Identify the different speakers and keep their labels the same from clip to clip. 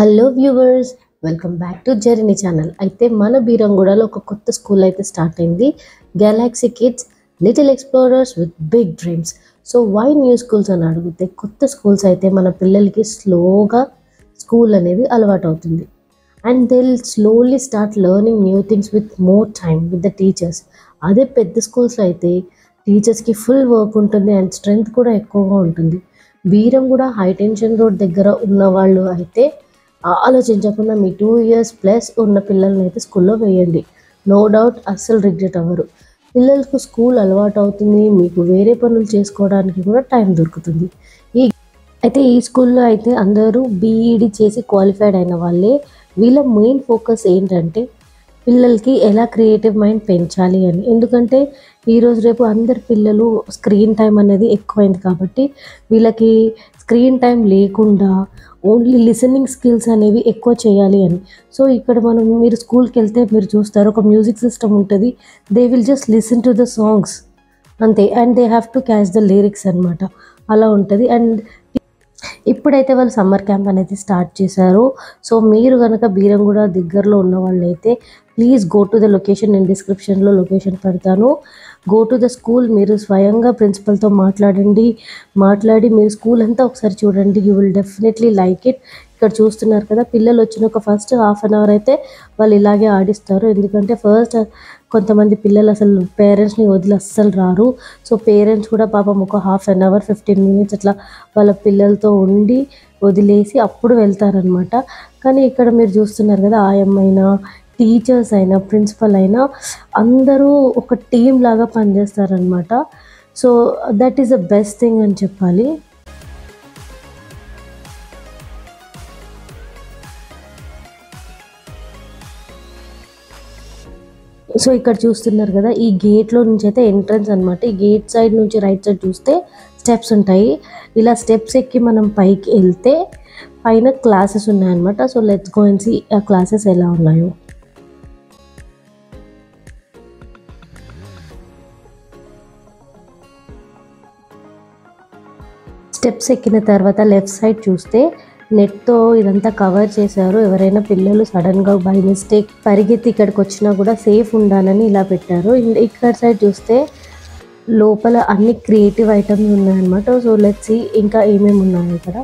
Speaker 1: Hello viewers, welcome back to journey channel. అయితే మన బీరంగూడలో ఒక కొత్త స్కూల్ అయితే స్టార్ట్ అయింది. Galaxy kids little explorers with big dreams. So why new schools అని అడిగితే, కొత్త స్కూల్స్ అయితే మన పిల్లలకి స్లోగా స్కూల్ అనేది అలవాటు అవుతుంది. And they will slowly start learning new things with more time with the teachers. అదే పెద్ద స్కూల్స్లో అయితే టీచర్స్కి ఫుల్ వర్క్ ఉంటుంది అండ్ స్ట్రెంగ్త్ కూడా ఎక్కువగా ఉంటుంది. బీరంగూడ హై టెన్షన్ రోడ్ దగ్గర ఉన్న వాళ్ళు అయితే ఆలోచించకుండా మీ 2 years ప్లస్ ఉన్న పిల్లల్ని అయితే స్కూల్లో వేయండి. నో డౌట్ అస్సలు రిగ్రెట్ అవ్వరు. పిల్లలకు స్కూల్ అలవాటు అవుతుంది, మీకు వేరే పనులు చేసుకోవడానికి కూడా టైం దొరుకుతుంది. ఈ ఈ స్కూల్లో అయితే అందరూ బీఈడి చేసి క్వాలిఫైడ్ అయిన వాళ్ళే. వీళ్ళ మెయిన్ ఫోకస్ ఏంటంటే పిల్లలకి ఎలా క్రియేటివ్ మైండ్ పెంచాలి అని. ఎందుకంటే ఈరోజు రేపు అందరి పిల్లలు స్క్రీన్ టైం అనేది ఎక్కువైంది కాబట్టి వీళ్ళకి స్క్రీన్ టైం లేకుండా ఓన్లీ లిసనింగ్ స్కిల్స్ అనేవి ఎక్కువ చేయాలి అని. సో ఇక్కడ మీరు స్కూల్కి వెళ్తే మీరు చూస్తారు, ఒక మ్యూజిక్ సిస్టమ్ ఉంటుంది. They will just listen to the songs అంతే, and they have to catch the lyrics అనమాట. అలా ఉంటుంది. అండ్ ఇప్పుడైతే వాళ్ళు సమ్మర్ క్యాంప్ అనేది స్టార్ట్ చేశారు. సో మీరు కనుక బీరంగూడ దగ్గరలో ఉన్న వాళ్ళు అయితే please go to the location. నేను డిస్క్రిప్షన్లో లొకేషన్ పెడతాను. Go to the school. మీరు స్వయంగా ప్రిన్సిపల్తో మాట్లాడి మీరు స్కూల్ అంతా ఒకసారి చూడండి. You will definitely like it. ఇక్కడ చూస్తున్నారు కదా, పిల్లలు వచ్చిన ఒక ఫస్ట్ హాఫ్ అన్ అవర్ అయితే వాళ్ళు ఇలాగే ఆడిస్తారు. ఎందుకంటే ఫస్ట్ కొంతమంది పిల్లలు అసలు పేరెంట్స్ని వదిలి అస్సలు రారు. సో పేరెంట్స్ కూడా పాపం ఒక హాఫ్ అన్ అవర్ 15 minutes అట్లా వాళ్ళ పిల్లలతో ఉండి వదిలేసి అప్పుడు వెళ్తారనమాట. కానీ ఇక్కడ మీరు చూస్తున్నారు కదా, ఆయమ్మైనా టీచర్స్ అయినా ప్రిన్సిపల్ అయినా అందరూ ఒక టీం లాగా పనిచేస్తారనమాట. So that is the best thing అని చెప్పాలి. సో ఇక్కడ చూస్తున్నారు కదా, ఈ గేట్లో నుంచి అయితే ఎంట్రన్స్ అనమాట. ఈ గేట్ సైడ్ నుంచి రైట్ సైడ్ చూస్తే స్టెప్స్ ఉంటాయి. ఇలా స్టెప్స్ ఎక్కి మనం పైకి వెళ్తే పైన క్లాసెస్ ఉన్నాయన్నమాట. So let's go and see ఆ క్లాసెస్ ఎలా ఉన్నాయో. స్టెప్స్ ఎక్కిన తర్వాత లెఫ్ట్ సైడ్ చూస్తే నెట్తో ఇదంతా కవర్ చేశారు. ఎవరైనా పిల్లలు సడన్గా బై మిస్టేక్ పరిగెత్తి ఇక్కడికి వచ్చినా కూడా సేఫ్ ఉండాలని ఇలా పెట్టారు. ఇక్కడ సైడ్ చూస్తే లోపల అన్ని క్రియేటివ్ ఐటమ్స్ ఉన్నాయన్నమాట. సో లెట్స్ సీ ఇంకా ఏమేమి ఉన్నాయి ఇక్కడ.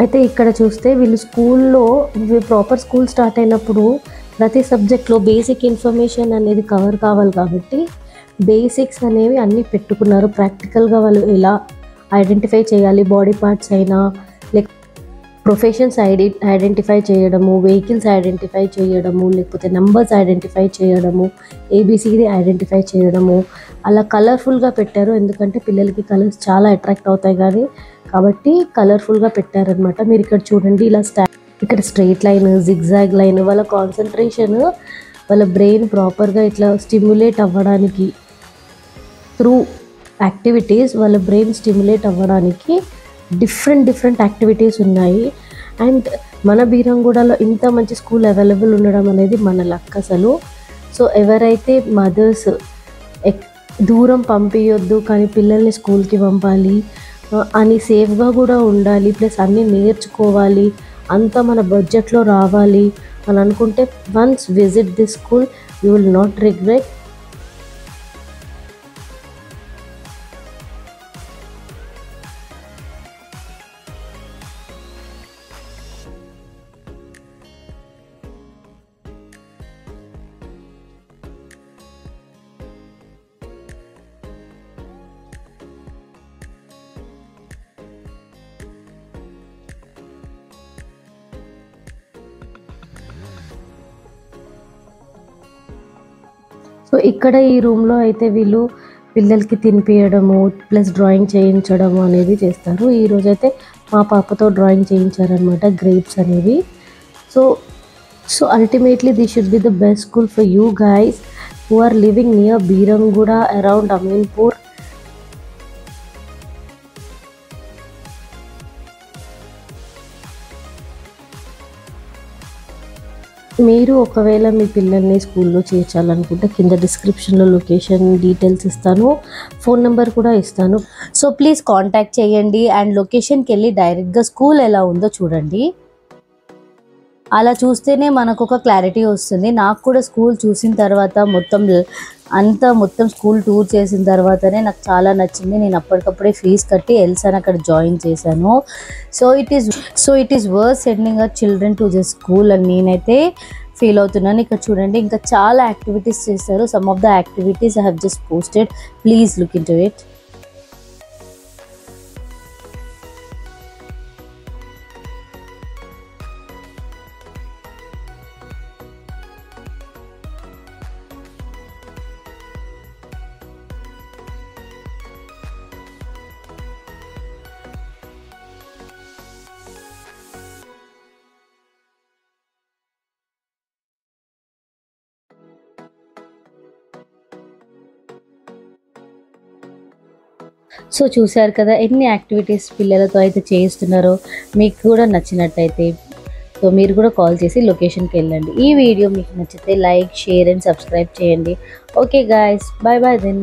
Speaker 1: అయితే ఇక్కడ చూస్తే వీళ్ళు స్కూల్లో ప్రాపర్ స్కూల్ స్టార్ట్ అయినప్పుడు ప్రతి సబ్జెక్ట్లో బేసిక్ ఇన్ఫర్మేషన్ అనేది కవర్ కావాలి కాబట్టి బేసిక్స్ అనేవి అన్నీ పెట్టుకున్నారు. ప్రాక్టికల్గా వాళ్ళు ఎలా ఐడెంటిఫై చేయాలి, బాడీ పార్ట్స్ అయినా లైక్ ప్రొఫెషన్స్ ఐడెంటిఫై చేయడము, వెహికల్స్ ఐడెంటిఫై చేయడము, లేకపోతే నెంబర్స్ ఐడెంటిఫై చేయడము, ఏబిసిడి ఐడెంటిఫై చేయడము, అలా కలర్ఫుల్గా పెట్టారు. ఎందుకంటే పిల్లలకి కలర్స్ చాలా అట్రాక్ట్ అవుతాయి కాబట్టి కలర్ఫుల్గా పెట్టారనమాట. మీరు ఇక్కడ చూడండి, ఇక్కడ స్ట్రెయిట్ లైన్, జిగ్జాగ్ లైన్, వాళ్ళ కాన్సన్ట్రేషన్, వాళ్ళ బ్రెయిన్ ప్రాపర్గా ఇట్లా స్టిమ్యులేట్ అవ్వడానికి త్రూ యాక్టివిటీస్, వాళ్ళ బ్రెయిన్ స్టిమ్యులేట్ అవ్వడానికి డిఫరెంట్ యాక్టివిటీస్ ఉన్నాయి. అండ్ మన బీరంగూడలో ఇంత మంచి స్కూల్ అవైలబుల్ ఉండడం అనేది మన లక్ అసలు. సో ఎవరైతే మదర్స్ దూరం పంపించొద్దు కానీ పిల్లల్ని స్కూల్కి పంపాలి అని, సేఫ్గా కూడా ఉండాలి, ప్లస్ అన్నీ నేర్చుకోవాలి, అంతా మన బడ్జెట్లో రావాలి అని అనుకుంటే once visit this school, you will not regret. So ఇక్కడ ఈ రూమ్లో అయితే వీళ్ళు పిల్లలకి తినిపించడము ప్లస్ డ్రాయింగ్ చేయించడము అనేది చేస్తారు. ఈరోజైతే మా పాపతో డ్రాయింగ్ చేయించారనమాట, గ్రేప్స్ అనేవి. So ultimately this should be the best school for you guys who are living near Beeramguda around Ameenpur. మీరు ఒకవేళ మీ పిల్లల్ని స్కూల్లో చేర్చాలనుకుంటే కింద డిస్క్రిప్షన్లో లొకేషన్ డీటెయిల్స్ ఇస్తాను, ఫోన్ నెంబర్ కూడా ఇస్తాను. సో ప్లీజ్ కాంటాక్ట్ చేయండి అండ్ లొకేషన్కి వెళ్ళి డైరెక్ట్గా స్కూల్ ఎలా ఉందో చూడండి. అలా చూస్తేనే మనకు ఒక క్లారిటీ వస్తుంది. నాకు కూడా స్కూల్ చూసిన తర్వాత మొత్తం స్కూల్ టూర్ చేసిన తర్వాతనే నాకు చాలా నచ్చింది. నేను అప్పటికప్పుడే ఫీజు కట్టి ఎల్సాని అక్కడ జాయిన్ చేశాను. So it is worth sending a children to the school అని నేనైతే ఫీల్ అవుతున్నాను. ఇక్కడ చూడండి, ఇంకా చాలా యాక్టివిటీస్ చేస్తారు. Some of the activities I have just posted, please look in to it. So చూశారు కదా ఎన్ని యాక్టివిటీస్ పిల్లలతో అయితే చేయిస్తున్నారో. మీకు కూడా నచ్చినట్టయితే సో మీరు కూడా కాల్ చేసి లొకేషన్కి వెళ్ళండి. ఈ వీడియో మీకు నచ్చితే లైక్, షేర్ అండ్ సబ్స్క్రైబ్ చేయండి. Okay guys, bye bye then.